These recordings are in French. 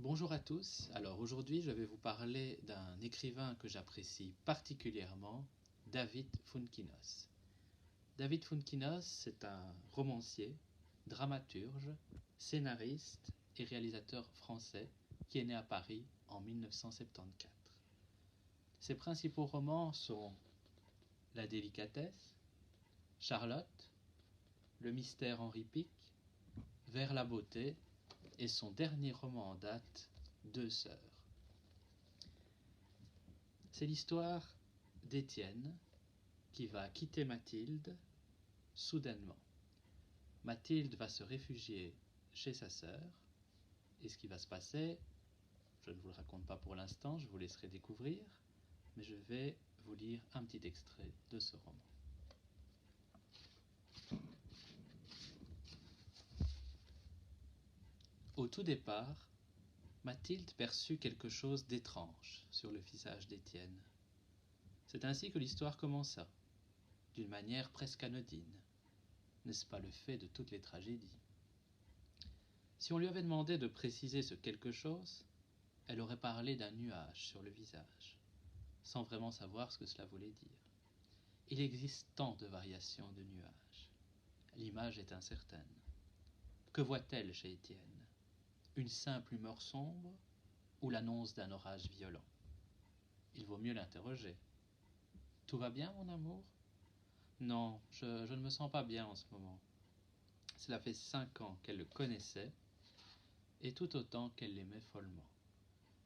Bonjour à tous, alors aujourd'hui je vais vous parler d'un écrivain que j'apprécie particulièrement, David Founkinos. David Founkinos, c'est un romancier, dramaturge, scénariste et réalisateur français qui est né à Paris en 1974. Ses principaux romans sont La délicatesse, Charlotte, Le mystère Henri Pic, Vers la beauté et son dernier roman en date, Deux sœurs. C'est l'histoire d'Étienne qui va quitter Mathilde soudainement. Mathilde va se réfugier chez sa sœur et ce qui va se passer, je ne vous le raconte pas pour l'instant, je vous laisserai découvrir, mais je vais vous lire un petit extrait de ce roman. Au tout départ, Mathilde perçut quelque chose d'étrange sur le visage d'Étienne. C'est ainsi que l'histoire commença, d'une manière presque anodine. N'est-ce pas le fait de toutes les tragédies? Si on lui avait demandé de préciser ce quelque chose, elle aurait parlé d'un nuage sur le visage, sans vraiment savoir ce que cela voulait dire. Il existe tant de variations de nuages. L'image est incertaine. Que voit-elle chez Étienne? Une simple humeur sombre ou l'annonce d'un orage violent? Il vaut mieux l'interroger. Tout va bien, mon amour? Non, je ne me sens pas bien en ce moment. Cela fait 5 ans qu'elle le connaissait, et tout autant qu'elle l'aimait follement.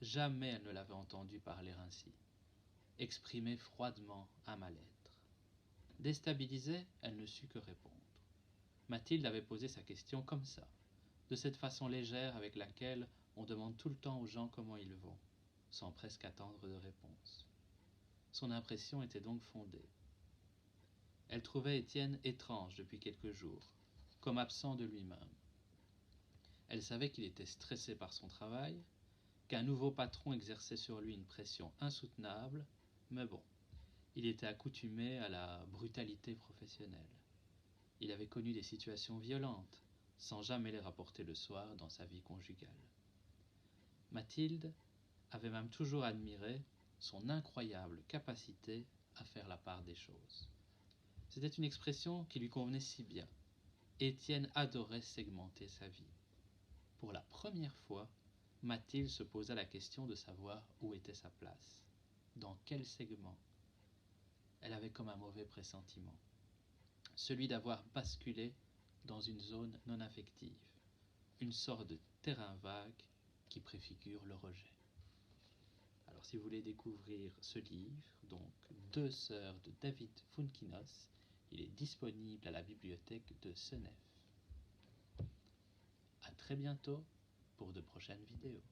Jamais elle ne l'avait entendu parler ainsi, exprimer froidement un mal-être. Déstabilisée, elle ne sut que répondre. Mathilde avait posé sa question comme ça, de cette façon légère avec laquelle on demande tout le temps aux gens comment ils vont, sans presque attendre de réponse. Son impression était donc fondée. Elle trouvait Étienne étrange depuis quelques jours, comme absent de lui-même. Elle savait qu'il était stressé par son travail, qu'un nouveau patron exerçait sur lui une pression insoutenable, mais bon, il était accoutumé à la brutalité professionnelle. Il avait connu des situations violentes, sans jamais les rapporter le soir dans sa vie conjugale. Mathilde avait même toujours admiré son incroyable capacité à faire la part des choses. C'était une expression qui lui convenait si bien. Étienne adorait segmenter sa vie. Pour la première fois, Mathilde se posa la question de savoir où était sa place. Dans quel segment? Elle avait comme un mauvais pressentiment. Celui d'avoir basculé dans une zone non affective, une sorte de terrain vague qui préfigure le rejet. Alors si vous voulez découvrir ce livre, donc Deux sœurs de David Founkinos, il est disponible à la bibliothèque de Senef. À très bientôt pour de prochaines vidéos.